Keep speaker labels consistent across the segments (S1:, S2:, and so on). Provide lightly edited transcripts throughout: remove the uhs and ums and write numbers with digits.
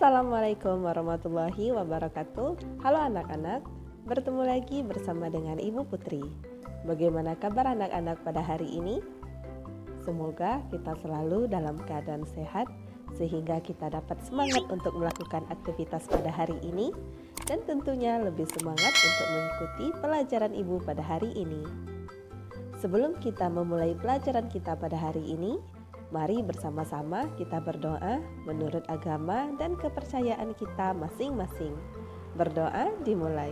S1: Assalamualaikum warahmatullahi wabarakatuh. Halo anak-anak, bertemu lagi bersama dengan Ibu Putri. Bagaimana kabar anak-anak pada hari ini? Semoga kita selalu dalam keadaan sehat sehingga kita dapat semangat untuk melakukan aktivitas pada hari ini dan tentunya lebih semangat untuk mengikuti pelajaran Ibu pada hari ini. Sebelum kita memulai pelajaran kita pada hari ini, mari bersama-sama kita berdoa menurut agama dan kepercayaan kita masing-masing. Berdoa dimulai.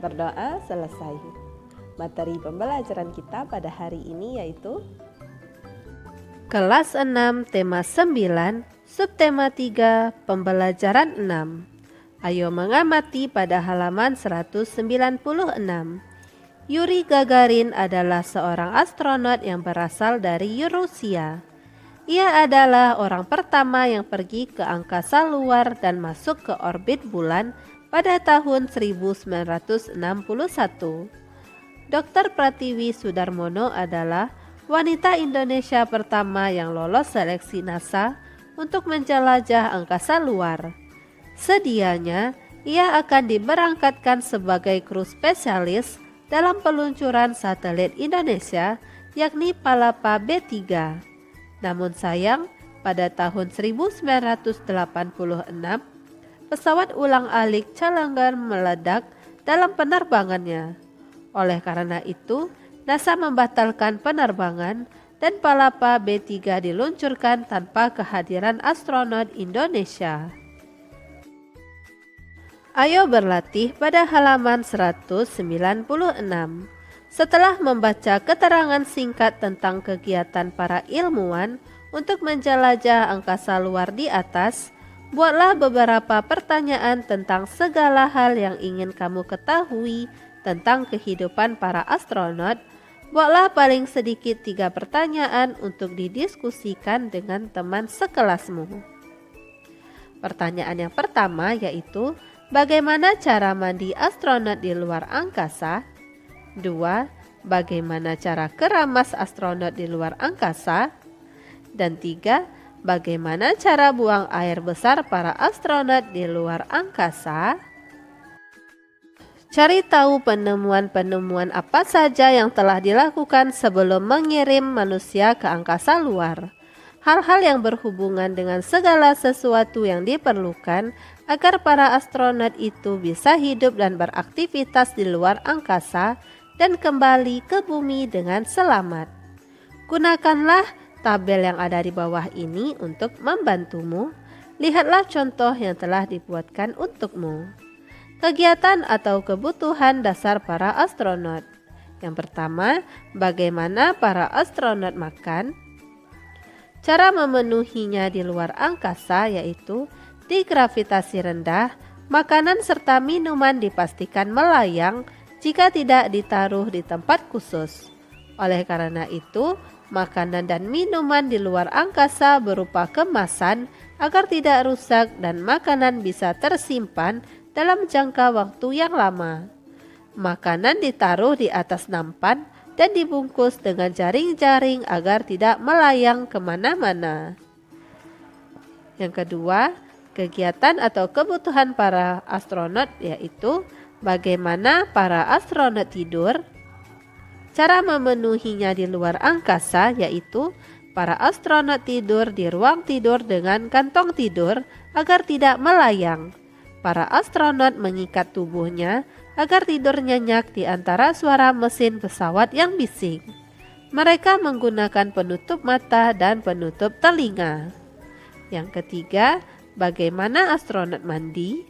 S1: Berdoa selesai. Materi pembelajaran kita pada hari ini yaitu
S2: Kelas 6 tema 9, subtema 3, pembelajaran 6. Ayo mengamati pada halaman 196. Yuri Gagarin adalah seorang astronot yang berasal dari Rusia. Ia adalah orang pertama yang pergi ke angkasa luar dan masuk ke orbit bulan pada tahun 1961. Dr. Pratiwi Sudarmono adalah wanita Indonesia pertama yang lolos seleksi NASA untuk menjelajah angkasa luar. Sedianya, ia akan diberangkatkan sebagai kru spesialis dalam peluncuran satelit Indonesia, yakni Palapa B3. Namun sayang, pada tahun 1986, pesawat ulang-alik Challenger meledak dalam penerbangannya. Oleh karena itu, NASA membatalkan penerbangan dan Palapa B3 diluncurkan tanpa kehadiran astronot Indonesia. Ayo berlatih pada halaman 196. Setelah membaca keterangan singkat tentang kegiatan para ilmuwan untuk menjelajah angkasa luar di atas, buatlah beberapa pertanyaan tentang segala hal yang ingin kamu ketahui tentang kehidupan para astronot. Buatlah paling sedikit 3 pertanyaan untuk didiskusikan dengan teman sekelasmu. Pertanyaan yang pertama yaitu, bagaimana cara mandi astronot di luar angkasa? 2. Bagaimana cara keramas astronot di luar angkasa? Dan 3. Bagaimana cara buang air besar para astronot di luar angkasa? Cari tahu penemuan-penemuan apa saja yang telah dilakukan sebelum mengirim manusia ke angkasa luar. Hal-hal yang berhubungan dengan segala sesuatu yang diperlukan agar para astronot itu bisa hidup dan beraktivitas di luar angkasa dan kembali ke bumi dengan selamat. Gunakanlah tabel yang ada di bawah ini untuk membantumu. Lihatlah contoh yang telah dibuatkan untukmu. Kegiatan atau kebutuhan dasar para astronot. Yang pertama, bagaimana para astronot makan? Cara memenuhinya di luar angkasa yaitu di gravitasi rendah, makanan serta minuman dipastikan melayang jika tidak ditaruh di tempat khusus. Oleh karena itu, makanan dan minuman di luar angkasa berupa kemasan agar tidak rusak dan makanan bisa tersimpan dalam jangka waktu yang lama. Makanan ditaruh di atas nampan dan dibungkus dengan jaring-jaring agar tidak melayang kemana-mana. Yang kedua, kegiatan atau kebutuhan para astronot yaitu bagaimana para astronot tidur. Cara memenuhinya di luar angkasa yaitu para astronot tidur di ruang tidur dengan kantong tidur agar tidak melayang. Para astronot mengikat tubuhnya agar tidur nyenyak di antara suara mesin pesawat yang bising. Mereka menggunakan penutup mata dan penutup telinga. Yang ketiga, bagaimana astronot mandi?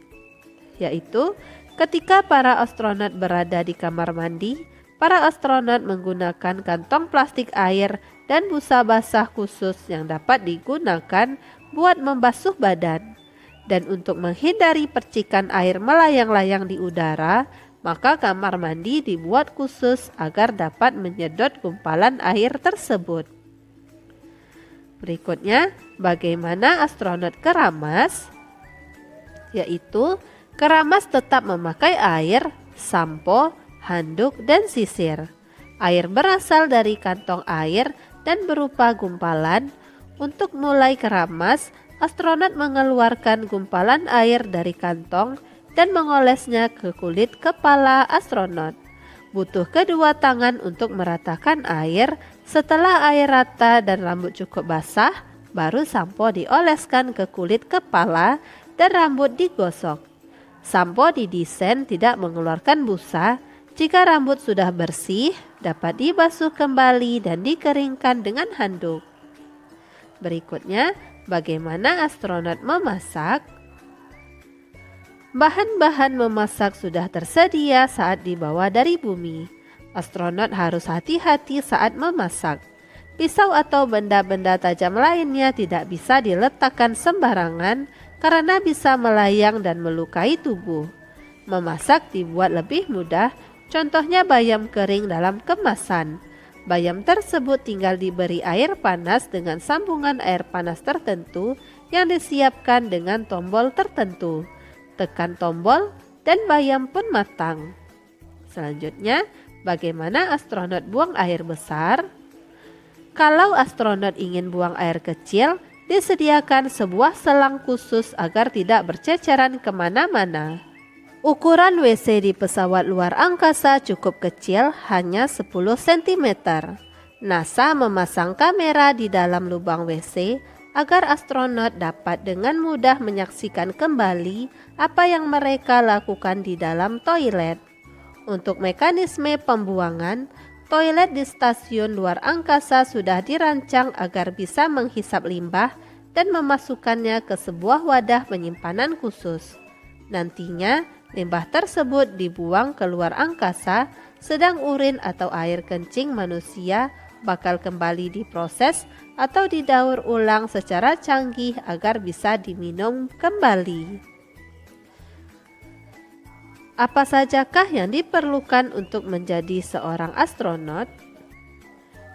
S2: Yaitu, ketika para astronot berada di kamar mandi, para astronot menggunakan kantong plastik air dan busa basah khusus yang dapat digunakan buat membasuh badan. Dan untuk menghindari percikan air melayang-layang di udara, maka kamar mandi dibuat khusus agar dapat menyedot gumpalan air tersebut. Berikutnya, bagaimana astronot keramas? Yaitu, keramas tetap memakai air, sampo, handuk, dan sisir. Air berasal dari kantong air dan berupa gumpalan. Untuk mulai keramas, astronot mengeluarkan gumpalan air dari kantong dan mengolesnya ke kulit kepala astronot. Butuh kedua tangan untuk meratakan air. Setelah air rata dan rambut cukup basah, baru sampo dioleskan ke kulit kepala dan rambut digosok. Sampo didesain tidak mengeluarkan busa. Jika rambut sudah bersih, dapat dibasuh kembali dan dikeringkan dengan handuk. Berikutnya, bagaimana astronot memasak? Bahan-bahan memasak sudah tersedia saat dibawa dari bumi. Astronot harus hati-hati saat memasak. Pisau atau benda-benda tajam lainnya tidak bisa diletakkan sembarangan karena bisa melayang dan melukai tubuh. Memasak dibuat lebih mudah. Contohnya bayam kering dalam kemasan. Bayam tersebut tinggal diberi air panas dengan sambungan air panas tertentu yang disiapkan dengan tombol tertentu. Tekan tombol dan bayam pun matang. Selanjutnya, bagaimana astronot buang air besar? Kalau astronot ingin buang air kecil, disediakan sebuah selang khusus agar tidak berceceran kemana-mana. Ukuran WC di pesawat luar angkasa cukup kecil, hanya 10 cm. NASA memasang kamera di dalam lubang WC agar astronot dapat dengan mudah menyaksikan kembali apa yang mereka lakukan di dalam toilet. Untuk mekanisme pembuangan, toilet di stasiun luar angkasa sudah dirancang agar bisa menghisap limbah dan memasukkannya ke sebuah wadah penyimpanan khusus. Nantinya, limbah tersebut dibuang ke luar angkasa, sedang urin atau air kencing manusia bakal kembali diproses atau didaur ulang secara canggih agar bisa diminum kembali. Apa sajakah yang diperlukan untuk menjadi seorang astronot?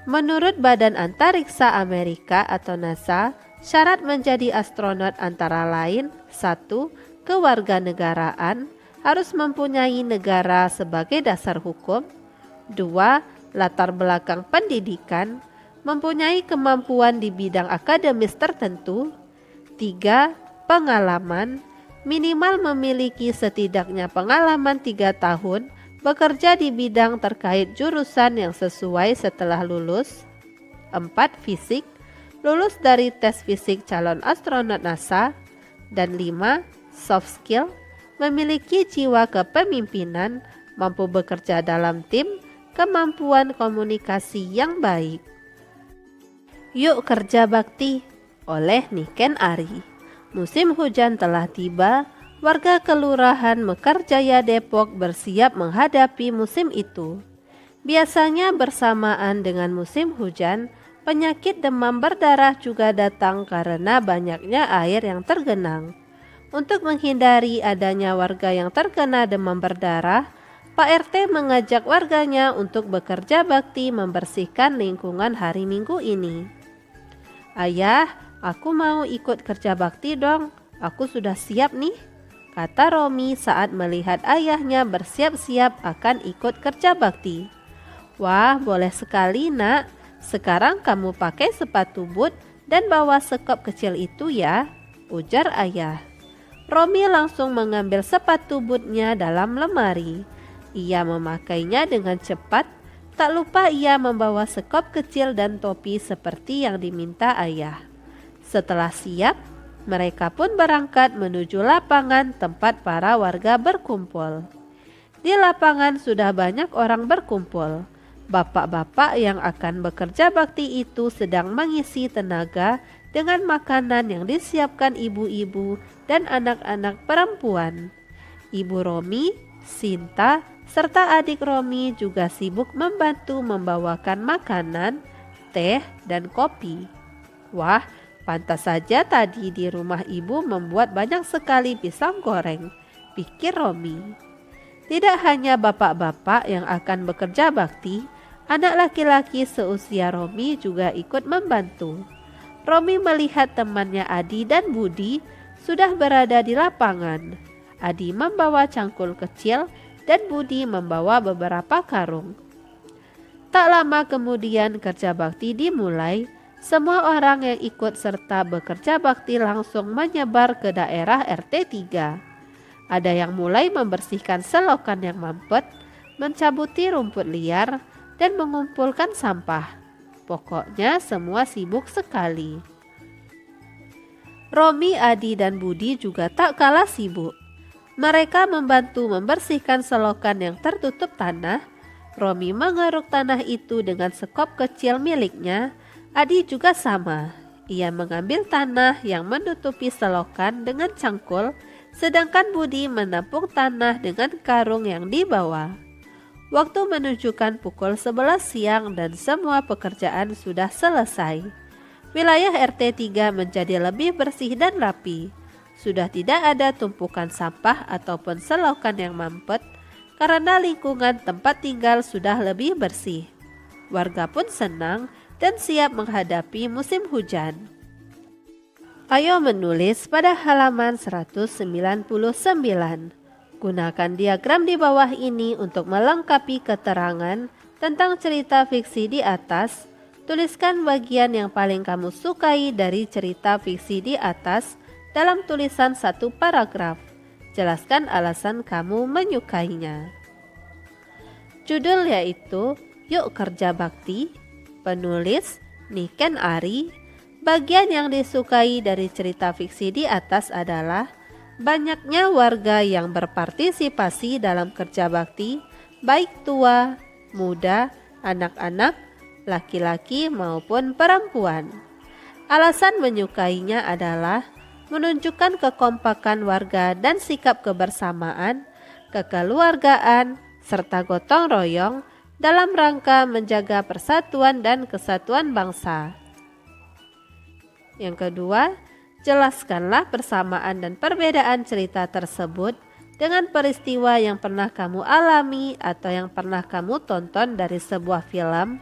S2: Menurut Badan Antariksa Amerika atau NASA, syarat menjadi astronot antara lain 1. Kewarganegaraan, harus mempunyai negara sebagai dasar hukum. 2. Latar belakang pendidikan, mempunyai kemampuan di bidang akademis tertentu. 3. Pengalaman, minimal memiliki setidaknya pengalaman 3 tahun bekerja di bidang terkait jurusan yang sesuai setelah lulus. 4. Fisik, lulus dari tes fisik calon astronot NASA. Dan 5. Soft skill, memiliki jiwa kepemimpinan, mampu bekerja dalam tim, kemampuan komunikasi yang baik. Yuk kerja bakti, oleh Niken Ari. Musim hujan telah tiba, warga Kelurahan Mekarjaya Depok bersiap menghadapi musim itu. Biasanya bersamaan dengan musim hujan, penyakit demam berdarah juga datang karena banyaknya air yang tergenang. Untuk menghindari adanya warga yang terkena demam berdarah, Pak RT mengajak warganya untuk bekerja bakti membersihkan lingkungan hari Minggu ini. Ayah, aku mau ikut kerja bakti dong, aku sudah siap nih, kata Romi saat melihat ayahnya bersiap-siap akan ikut kerja bakti. Wah, boleh sekali nak, sekarang kamu pakai sepatu boot dan bawa sekop kecil itu ya, ujar ayah. Romi langsung mengambil sepatu bootnya dalam lemari. Ia memakainya dengan cepat, tak lupa ia membawa sekop kecil dan topi seperti yang diminta ayah. Setelah siap, mereka pun berangkat menuju lapangan tempat para warga berkumpul. Di lapangan sudah banyak orang berkumpul. Bapak-bapak yang akan bekerja bakti itu sedang mengisi tenaga dengan makanan yang disiapkan ibu-ibu dan anak-anak perempuan. Ibu Romi, Sinta, serta adik Romi juga sibuk membantu membawakan makanan, teh, dan kopi. Wah, pantas saja tadi di rumah ibu membuat banyak sekali pisang goreng, pikir Romi. Tidak hanya bapak-bapak yang akan bekerja bakti, anak laki-laki seusia Romi juga ikut membantu. Romi melihat temannya Adi dan Budi sudah berada di lapangan. Adi membawa cangkul kecil dan Budi membawa beberapa karung. Tak lama kemudian kerja bakti dimulai. Semua orang yang ikut serta bekerja bakti langsung menyebar ke daerah RT 3. Ada yang mulai membersihkan selokan yang mampet, mencabuti rumput liar, dan mengumpulkan sampah. Pokoknya semua sibuk sekali. Romi, Adi, dan Budi juga tak kalah sibuk. Mereka membantu membersihkan selokan yang tertutup tanah. Romi mengeruk tanah itu dengan sekop kecil miliknya. Adi juga sama. Ia mengambil tanah yang menutupi selokan dengan cangkul, sedangkan Budi menampung tanah dengan karung yang dibawa. Waktu menunjukkan pukul 11 siang dan semua pekerjaan sudah selesai. Wilayah RT 3 menjadi lebih bersih dan rapi. Sudah tidak ada tumpukan sampah ataupun selokan yang mampet karena lingkungan tempat tinggal sudah lebih bersih. Warga pun senang dan siap menghadapi musim hujan. Ayo menulis pada halaman 199. Gunakan diagram di bawah ini untuk melengkapi keterangan tentang cerita fiksi di atas. Tuliskan bagian yang paling kamu sukai dari cerita fiksi di atas dalam tulisan satu paragraf. Jelaskan alasan kamu menyukainya. Judul yaitu Yuk Kerja Bakti. Penulis Niken Ari. Bagian yang disukai dari cerita fiksi di atas adalah banyaknya warga yang berpartisipasi dalam kerja bakti, baik tua, muda, anak-anak, laki-laki maupun perempuan. Alasan menyukainya adalah menunjukkan kekompakan warga dan sikap kebersamaan, kekeluargaan, serta gotong royong dalam rangka menjaga persatuan dan kesatuan bangsa. Yang kedua, jelaskanlah persamaan dan perbedaan cerita tersebut dengan peristiwa yang pernah kamu alami atau yang pernah kamu tonton dari sebuah film.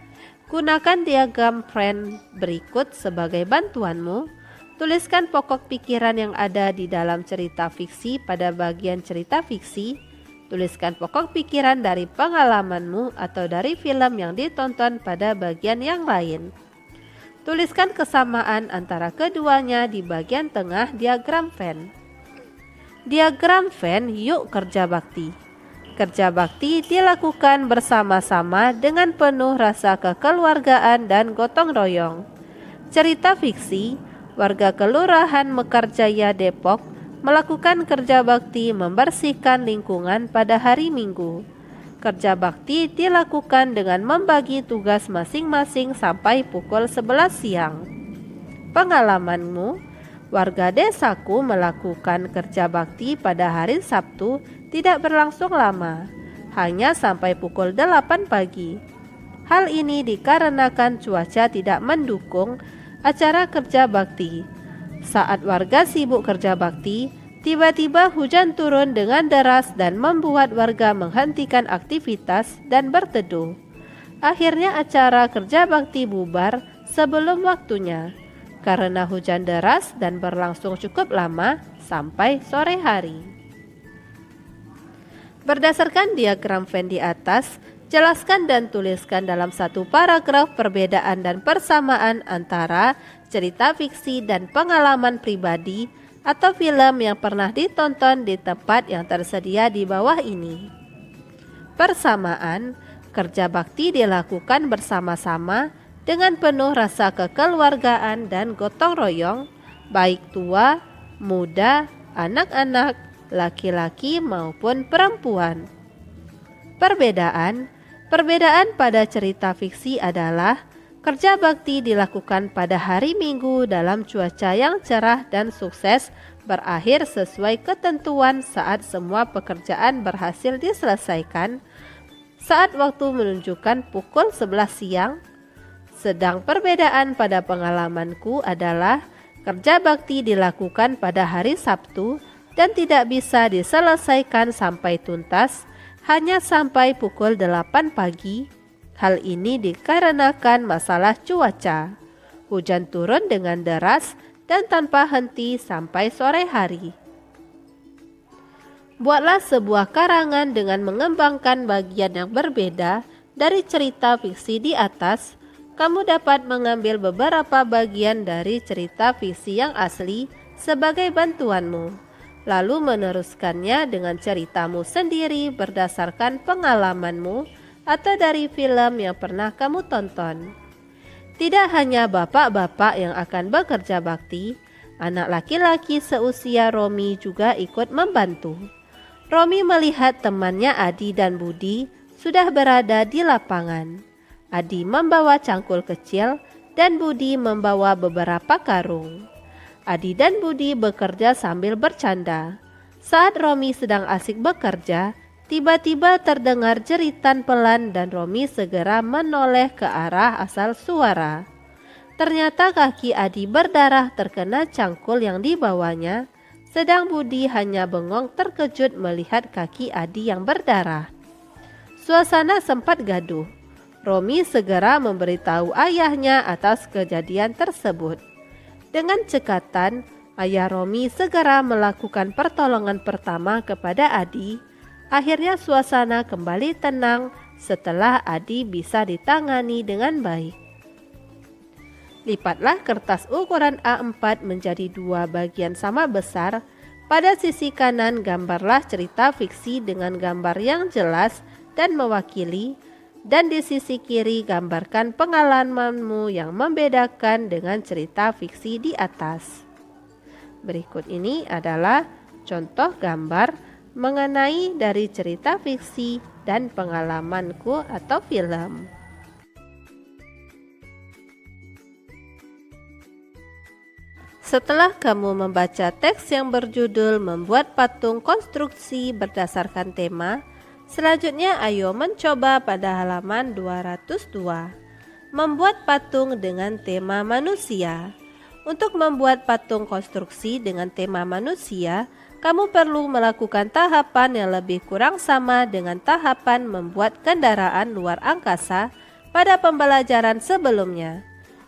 S2: Gunakan diagram Venn berikut sebagai bantuanmu. Tuliskan pokok pikiran yang ada di dalam cerita fiksi pada bagian cerita fiksi. Tuliskan pokok pikiran dari pengalamanmu atau dari film yang ditonton pada bagian yang lain. Tuliskan kesamaan antara keduanya di bagian tengah diagram Venn. Diagram Venn Yuk Kerja Bakti. Kerja bakti dilakukan bersama-sama dengan penuh rasa kekeluargaan dan gotong royong. Cerita fiksi, warga Kelurahan Mekarjaya Depok melakukan kerja bakti membersihkan lingkungan pada hari Minggu. Kerja bakti dilakukan dengan membagi tugas masing-masing sampai pukul 11 siang. Pengalamanmu, warga desaku melakukan kerja bakti pada hari Sabtu tidak berlangsung lama, hanya sampai pukul 8 pagi. Hal ini dikarenakan cuaca tidak mendukung acara kerja bakti. Saat warga sibuk kerja bakti, tiba-tiba hujan turun dengan deras dan membuat warga menghentikan aktivitas dan berteduh. Akhirnya acara kerja bakti bubar sebelum waktunya karena hujan deras dan berlangsung cukup lama sampai sore hari. Berdasarkan diagram Venn di atas, jelaskan dan tuliskan dalam satu paragraf perbedaan dan persamaan antara cerita fiksi dan pengalaman pribadi atau film yang pernah ditonton di tempat yang tersedia di bawah ini. Persamaan, kerja bakti dilakukan bersama-sama dengan penuh rasa kekeluargaan dan gotong royong, baik tua, muda, anak-anak, laki-laki maupun perempuan. Perbedaan pada cerita fiksi adalah kerja bakti dilakukan pada hari Minggu dalam cuaca yang cerah dan sukses berakhir sesuai ketentuan saat semua pekerjaan berhasil diselesaikan saat waktu menunjukkan pukul 11 siang. Sedang perbedaan pada pengalamanku adalah kerja bakti dilakukan pada hari Sabtu dan tidak bisa diselesaikan sampai tuntas, hanya sampai pukul 8 pagi. Hal ini dikarenakan masalah cuaca. Hujan turun dengan deras dan tanpa henti sampai sore hari. Buatlah sebuah karangan dengan mengembangkan bagian yang berbeda Dari cerita fiksi di atas, kamu dapat mengambil beberapa bagian dari cerita fiksi yang asli sebagai bantuanmu, lalu meneruskannya dengan ceritamu sendiri berdasarkan pengalamanmu atau dari film yang pernah kamu tonton. Tidak hanya bapak-bapak yang akan bekerja bakti, anak laki-laki seusia Romi juga ikut membantu. Romi melihat temannya Adi dan Budi sudah berada di lapangan. Adi membawa cangkul kecil dan Budi membawa beberapa karung. Adi dan Budi bekerja sambil bercanda. Saat Romi sedang asik bekerja, tiba-tiba terdengar jeritan pelan dan Romi segera menoleh ke arah asal suara. Ternyata kaki Adi berdarah terkena cangkul yang dibawanya, sedang Budi hanya bengong terkejut melihat kaki Adi yang berdarah. Suasana sempat gaduh. Romi segera memberitahu ayahnya atas kejadian tersebut. Dengan cekatan, ayah Romi segera melakukan pertolongan pertama kepada Adi. Akhirnya suasana kembali tenang setelah Adi bisa ditangani dengan baik. Lipatlah kertas ukuran A4 menjadi 2 bagian sama besar. Pada sisi kanan gambarlah cerita fiksi dengan gambar yang jelas dan mewakili, dan di sisi kiri gambarkan pengalamanmu yang membedakan dengan cerita fiksi di atas. Berikut ini adalah contoh gambar mengenai dari cerita fiksi dan pengalamanku atau film. Setelah kamu membaca teks yang berjudul Membuat Patung Konstruksi Berdasarkan Tema, selanjutnya ayo mencoba pada halaman 202. Membuat patung dengan tema manusia. Untuk membuat patung konstruksi dengan tema manusia, kamu perlu melakukan tahapan yang lebih kurang sama dengan tahapan membuat kendaraan luar angkasa pada pembelajaran sebelumnya.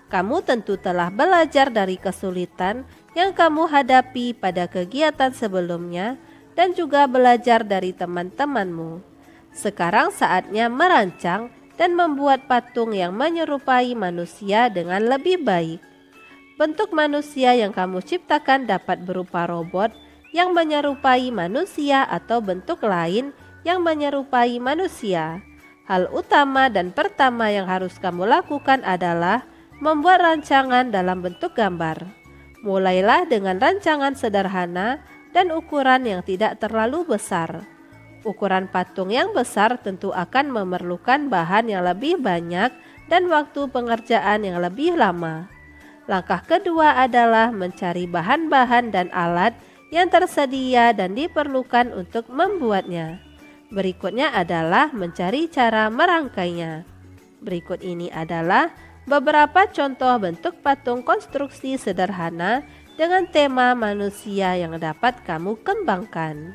S2: Kamu tentu telah belajar dari kesulitan yang kamu hadapi pada kegiatan sebelumnya dan juga belajar dari teman-temanmu. Sekarang saatnya merancang dan membuat patung yang menyerupai manusia dengan lebih baik. Bentuk manusia yang kamu ciptakan dapat berupa robot yang menyerupai manusia atau bentuk lain yang menyerupai manusia. Hal utama dan pertama yang harus kamu lakukan adalah membuat rancangan dalam bentuk gambar. Mulailah dengan rancangan sederhana dan ukuran yang tidak terlalu besar. Ukuran patung yang besar tentu akan memerlukan bahan yang lebih banyak dan waktu pengerjaan yang lebih lama. Langkah kedua adalah mencari bahan-bahan dan alat yang tersedia dan diperlukan untuk membuatnya. Berikutnya adalah mencari cara merangkainya. Berikut ini adalah beberapa contoh bentuk patung konstruksi sederhana dengan tema manusia yang dapat kamu kembangkan.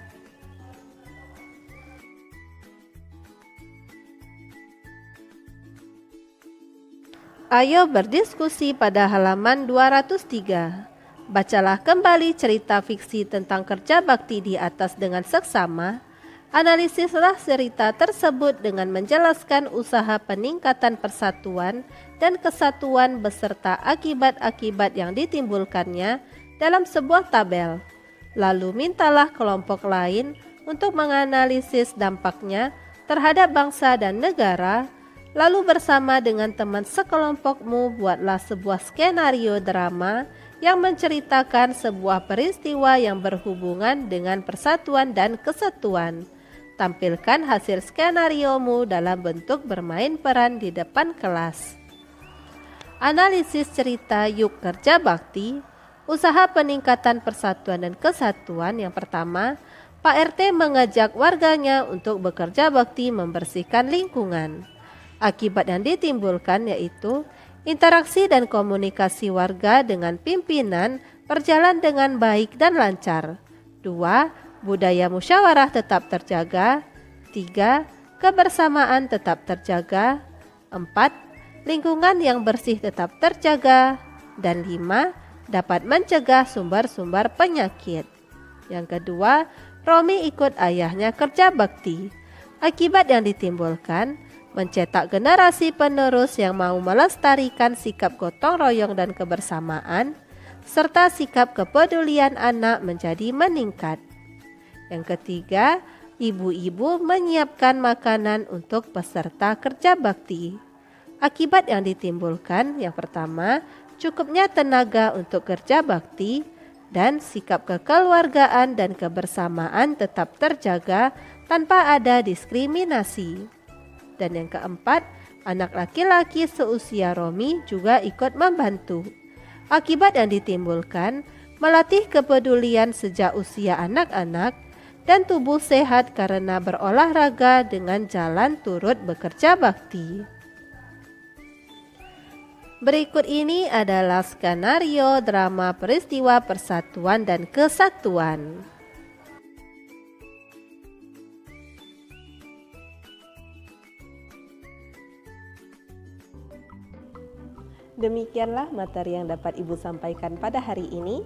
S2: Ayo berdiskusi pada halaman 203. Bacalah kembali cerita fiksi tentang kerja bakti di atas dengan seksama. Analisislah cerita tersebut dengan menjelaskan usaha peningkatan persatuan dan kesatuan beserta akibat-akibat yang ditimbulkannya dalam sebuah tabel. Lalu mintalah kelompok lain untuk menganalisis dampaknya terhadap bangsa dan negara. Lalu bersama dengan teman sekelompokmu buatlah sebuah skenario drama yang menceritakan sebuah peristiwa yang berhubungan dengan persatuan dan kesatuan. Tampilkan hasil skenariomu dalam bentuk bermain peran di depan kelas. Analisis cerita Yuk Kerja Bakti. Usaha peningkatan persatuan dan kesatuan yang pertama, Pak RT mengajak warganya untuk bekerja bakti membersihkan lingkungan. Akibat yang ditimbulkan yaitu interaksi dan komunikasi warga dengan pimpinan berjalan dengan baik dan lancar. 2. Budaya musyawarah tetap terjaga. 3. Kebersamaan tetap terjaga. 4. Lingkungan yang bersih tetap terjaga. Dan 5. Dapat mencegah sumber-sumber penyakit. Yang kedua, Romi ikut ayahnya kerja bakti. Akibat yang ditimbulkan, mencetak generasi penerus yang mau melestarikan sikap gotong royong dan kebersamaan, serta sikap kepedulian anak menjadi meningkat. Yang ketiga, ibu-ibu menyiapkan makanan untuk peserta kerja bakti. Akibat yang ditimbulkan, yang pertama, cukupnya tenaga untuk kerja bakti, dan sikap kekeluargaan dan kebersamaan tetap terjaga tanpa ada diskriminasi. Dan yang keempat, anak laki-laki seusia Romi juga ikut membantu. Akibat yang ditimbulkan, melatih kepedulian sejak usia anak-anak dan tubuh sehat karena berolahraga dengan jalan turut bekerja bakti. Berikut ini adalah skenario drama peristiwa persatuan dan kesatuan.
S1: Demikianlah materi yang dapat Ibu sampaikan pada hari ini.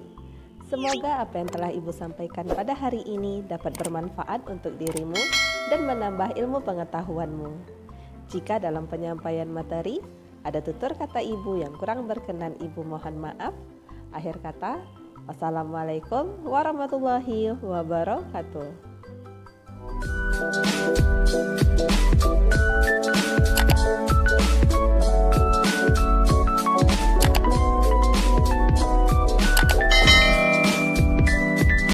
S1: Semoga apa yang telah Ibu sampaikan pada hari ini dapat bermanfaat untuk dirimu dan menambah ilmu pengetahuanmu. Jika dalam penyampaian materi ada tutur kata Ibu yang kurang berkenan, Ibu mohon maaf. Akhir kata, wassalamualaikum warahmatullahi wabarakatuh.